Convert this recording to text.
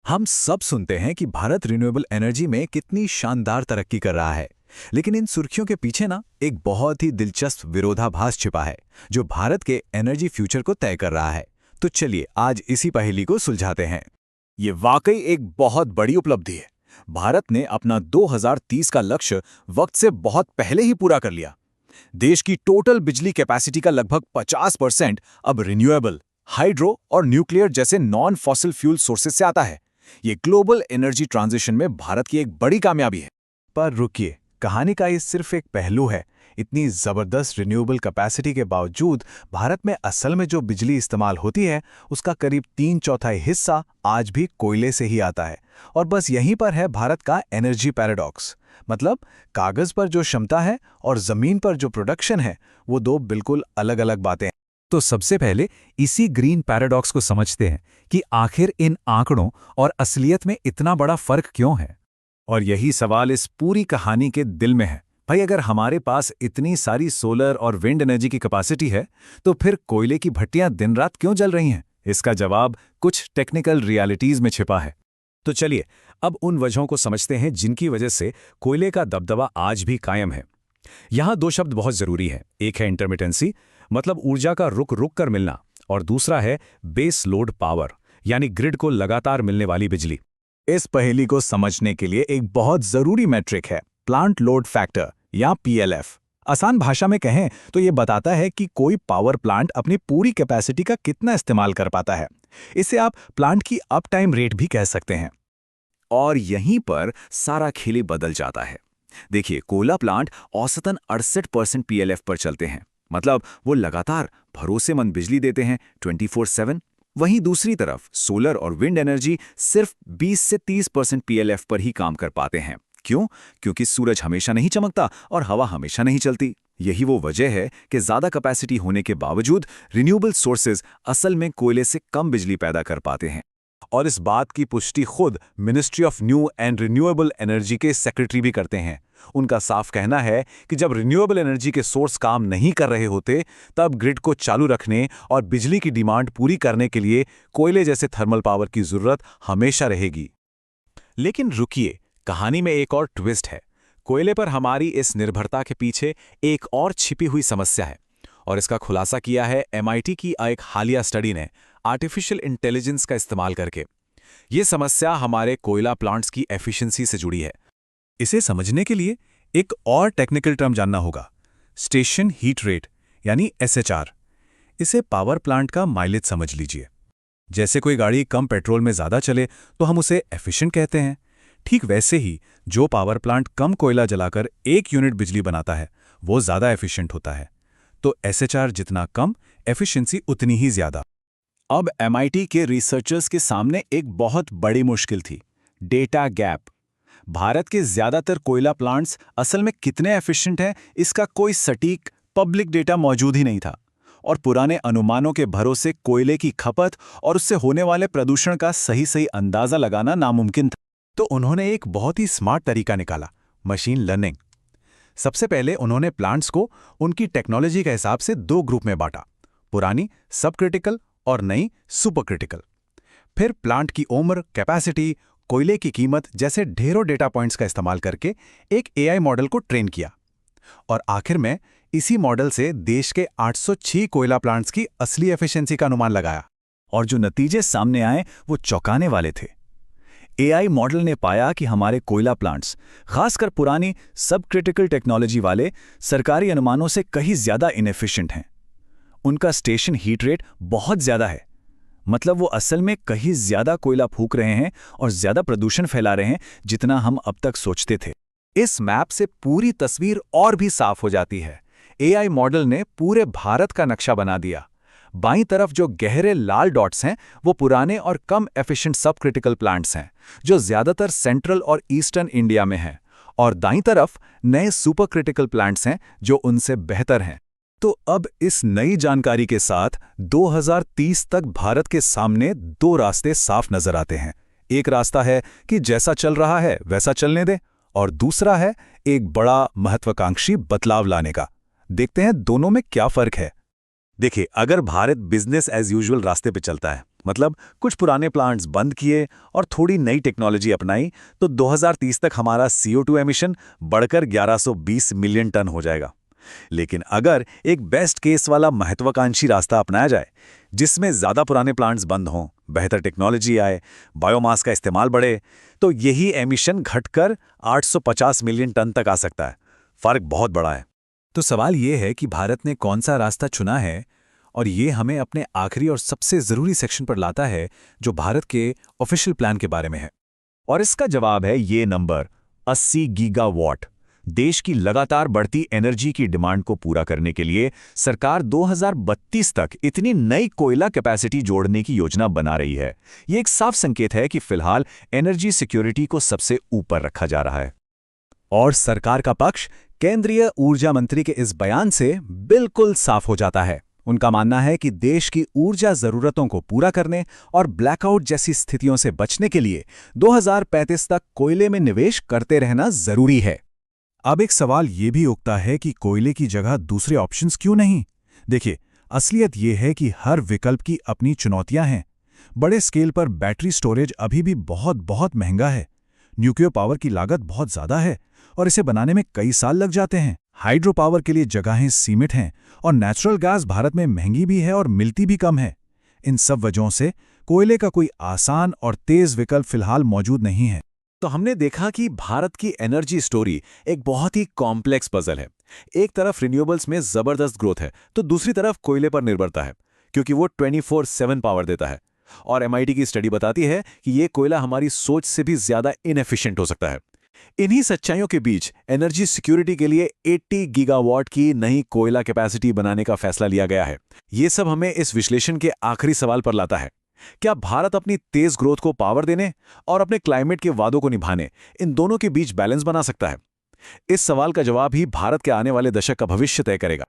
हम सब सुनते हैं कि भारत रिन्यूएबल एनर्जी में कितनी शानदार तरक्की कर रहा है। लेकिन इन सुर्खियों के पीछे ना एक बहुत ही दिलचस्प विरोधाभास छिपा है, जो भारत के एनर्जी फ्यूचर को तय कर रहा है। तो चलिए आज इसी पहेली को सुलझाते हैं। ये वाकई एक बहुत बड़ी उपलब्धि है। भारत ने अपना 2030 का लक्ष्य वक्त से बहुत पहले ही पूरा कर लिया। देश की टोटल बिजली कैपेसिटी का लगभग 50% अब रिन्यूएबल, हाइड्रो और न्यूक्लियर जैसे नॉन फॉसिल फ्यूल सोर्सेज से आता है। ये ग्लोबल एनर्जी ट्रांजिशन में भारत की एक बड़ी कामयाबी है। पर रुकिए, कहानी का ये सिर्फ एक पहलू है। इतनी जबरदस्त रिन्यूएबल कैपेसिटी के बावजूद भारत में असल में जो बिजली इस्तेमाल होती है उसका करीब 3/4 हिस्सा आज भी कोयले से ही आता है। और बस यहीं पर है भारत का एनर्जी पैराडॉक्स। मतलब कागज पर जो क्षमता है और जमीन पर जो प्रोडक्शन है, वो दो बिल्कुल अलग अलग बातें हैं। तो सबसे पहले इसी ग्रीन पैराडॉक्स को समझते हैं कि आखिर इन आंकड़ों और असलियत में इतना बड़ा फर्क क्यों है। और यही सवाल इस पूरी कहानी के दिल में है। भाई, अगर हमारे पास इतनी सारी सोलर और विंड एनर्जी की कैपेसिटी है, तो फिर कोयले की भट्टियां दिन रात क्यों जल रही हैं? इसका जवाब कुछ टेक्निकल रियलिटीज में छिपा है। तो चलिए अब उन वजहों को समझते हैं जिनकी वजह से कोयले का दबदबा आज भी कायम है। यहाँ दो शब्द बहुत जरूरी हैं। एक है इंटरमिटेंसी, मतलब ऊर्जा का रुक रुक कर मिलना, और दूसरा है बेस लोड पावर, यानी ग्रिड को लगातार मिलने वाली बिजली। इस पहेली को समझने के लिए एक बहुत जरूरी मैट्रिक है, प्लांट लोड फैक्टर या PLF। आसान भाषा में कहें तो ये बताता है कि कोई पावर प्लांट अपनी पूरी कैपेसिटी का कितना इस्तेमाल कर पाता है। इसे आप प्लांट की अप टाइम रेट भी कह सकते हैं। और यहीं पर सारा खेल बदल जाता है। देखिए, कोयला प्लांट औसतन 68% PLF पर चलते हैं, मतलब वो लगातार भरोसेमंद बिजली देते हैं 24/7। वहीं दूसरी तरफ सोलर और विंड एनर्जी सिर्फ 20 से 30% PLF पर ही काम कर पाते हैं। क्यों? क्योंकि सूरज हमेशा नहीं चमकता और हवा हमेशा नहीं चलती। यही वो वजह है कि ज्यादा कैपेसिटी होने के बावजूद रिन्यूएबल सोर्सेज असल में कोयले से कम बिजली पैदा कर पाते हैं। और इस बात की पुष्टि खुद ministry of new and renewable energy के सेक्रेटरी भी करते हैं। उनका साफ कहना है कि जब रिन्यूएबल एनर्जी के सोर्स काम नहीं कर रहे होते, तब ग्रिड को चालू रखने और बिजली की डिमांड पूरी करने के लिए कोयले जैसे थर्मल पावर की जरूरत हमेशा रहेगी। लेकिन रुकिए, कहानी में एक और ट्विस्ट है। कोयले पर हमारी इस निर्भरता के पीछे एक और छिपी हुई समस्या है, और इसका खुलासा किया है MIT की एक हालिया स्टडी ने आर्टिफिशियल इंटेलिजेंस का इस्तेमाल करके। ये समस्या हमारे कोयला प्लांट्स की एफिशिएंसी से जुड़ी है। इसे समझने के लिए एक और टेक्निकल टर्म जानना होगा, स्टेशन हीट रेट यानी SHR। इसे पावर प्लांट का माइलेज समझ लीजिए। जैसे कोई गाड़ी कम पेट्रोल में ज़्यादा चले तो हम उसे एफिशिएंट कहते हैं, ठीक वैसे ही जो पावर प्लांट कम कोयला जलाकर 1 यूनिट बिजली बनाता है, वो ज़्यादा एफिशिएंट होता है। तो SHR जितना कम, एफिशिएंसी उतनी ही ज़्यादा। अब MIT के रिसर्चर्स के सामने एक बहुत बड़ी मुश्किल थी, डेटा गैप। भारत के ज़्यादातर कोयला प्लांट्स असल में कितने एफिशिएंट हैं, इसका कोई सटीक पब्लिक डेटा मौजूद ही नहीं था। और पुराने अनुमानों के भरोसे कोयले की खपत और उससे होने वाले प्रदूषण का सही अंदाज़ा लगाना नामुमकिन था। तो उन्होंने एक बहुत ही स्मार्ट तरीका निकाला, मशीन लर्निंग। सबसे पहले उन्होंने प्लांट्स को उनकी टेक्नोलॉजी के हिसाब से 2 ग्रुप में बांटा, पुरानी सब क्रिटिकल और नई सुपर क्रिटिकल। फिर प्लांट की उम्र, कैपेसिटी, कोयले की कीमत जैसे ढेरों डेटा पॉइंट्स का इस्तेमाल करके एक AI मॉडल को ट्रेन किया। और आखिर में इसी मॉडल से देश के 806 कोयला प्लांट्स की असली एफिशिएंसी का अनुमान लगाया। और जो नतीजे सामने आए वो चौंकाने वाले थे। AI मॉडल ने पाया कि हमारे कोयला प्लांट्स, खासकर पुरानी सब क्रिटिकल टेक्नोलॉजी वाले, सरकारी अनुमानों से कहीं ज्यादा इनएफिशिएंट हैं। उनका स्टेशन हीट रेट बहुत ज्यादा है, मतलब वो असल में कहीं ज्यादा कोयला फूंक रहे हैं और ज्यादा प्रदूषण फैला रहे हैं जितना हम अब तक सोचते थे। इस मैप से पूरी तस्वीर और भी साफ हो जाती है। AI मॉडल ने पूरे भारत का नक्शा बना दिया। बाईं तरफ जो गहरे लाल डॉट्स हैं वो पुराने और कम एफिशिएंट सब क्रिटिकल प्लांट्स हैं, जो ज्यादातर सेंट्रल और ईस्टर्न इंडिया में हैं। और दाईं तरफ नए सुपर क्रिटिकल प्लांट्स हैं जो उनसे बेहतर हैं। तो अब इस नई जानकारी के साथ 2030 तक भारत के सामने 2 रास्ते साफ नजर आते हैं। एक रास्ता है कि जैसा चल रहा है वैसा चलने दे, और दूसरा है एक बड़ा महत्वाकांक्षी बदलाव लाने का। देखते हैं दोनों में क्या फर्क है। देखिए, अगर भारत बिजनेस एज यूजुअल रास्ते पे चलता है मतलब कुछ पुराने प्लांट्स बंद किए और थोड़ी नई टेक्नोलॉजी अपनाई तो 2030 तक हमारा CO2 एमिशन बढ़कर 1120 मिलियन टन हो जाएगा। लेकिन अगर एक बेस्ट केस वाला महत्वाकांक्षी रास्ता अपनाया जाए, जिसमें ज़्यादा पुराने प्लांट्स बंद हों, बेहतर टेक्नोलॉजी आए, बायोमास का इस्तेमाल बढ़े, तो यही एमिशन घटकर 850 मिलियन टन तक आ सकता है। फर्क बहुत बड़ा है। तो सवाल ये है कि भारत ने कौन सा रास्ता चुना है, और ये हमें अपने आखिरी और सबसे ज़रूरी सेक्शन पर लाता है, जो भारत के ऑफिशियल प्लान के बारे में है। और इसका जवाब है ये नंबर 80 गीगावाट। देश की लगातार बढ़ती एनर्जी की डिमांड को पूरा करने के लिए सरकार 2032 तक इतनी नई कोयला कैपेसिटी जोड़ने की योजना बना रही है। ये एक साफ संकेत है कि फिलहाल एनर्जी सिक्योरिटी को सबसे ऊपर रखा जा रहा है। और सरकार का पक्ष केंद्रीय ऊर्जा मंत्री के इस बयान से बिल्कुल साफ हो जाता है। उनका मानना है कि देश की ऊर्जा जरूरतों को पूरा करने और ब्लैकआउट जैसी स्थितियों से बचने के लिए 2035 तक कोयले में निवेश करते रहना जरूरी है। अब एक सवाल ये भी उठता है कि कोयले की जगह दूसरे ऑप्शंस क्यों नहीं? देखिए, असलियत ये है कि हर विकल्प की अपनी चुनौतियां हैं। बड़े स्केल पर बैटरी स्टोरेज अभी भी बहुत बहुत महंगा है। न्यूक्लियर पावर की लागत बहुत ज़्यादा है और इसे बनाने में कई साल लग जाते हैं। हाइड्रो पावर के लिए जगहें सीमित हैं और नेचुरल गैस भारत में महंगी भी है और मिलती भी कम है। इन सब वजहों से कोयले का कोई आसान और तेज विकल्प फिलहाल मौजूद नहीं है। तो हमने देखा कि भारत की एनर्जी स्टोरी एक बहुत ही कॉम्प्लेक्स पजल है। एक तरफ रिन्यूएबल्स में जबरदस्त ग्रोथ है, तो दूसरी तरफ कोयले पर निर्भरता है, क्योंकि वो 24/7 पावर देता है। और MIT की स्टडी बताती है कि ये कोयला हमारी सोच से भी ज्यादा इनएफिशिएंट हो सकता है। इन्हीं सच्चाइयों के बीच एनर्जी सिक्योरिटी के लिए 80 गीगावाट की नई कोयला कैपेसिटी बनाने का फैसला लिया गया है। ये सब हमें इस विश्लेषण के आखिरी सवाल पर लाता है। क्या भारत अपनी तेज ग्रोथ को पावर देने और अपने क्लाइमेट के वादों को निभाने, इन दोनों के बीच बैलेंस बना सकता है? इस सवाल का जवाब ही भारत के आने वाले दशक का भविष्य तय करेगा।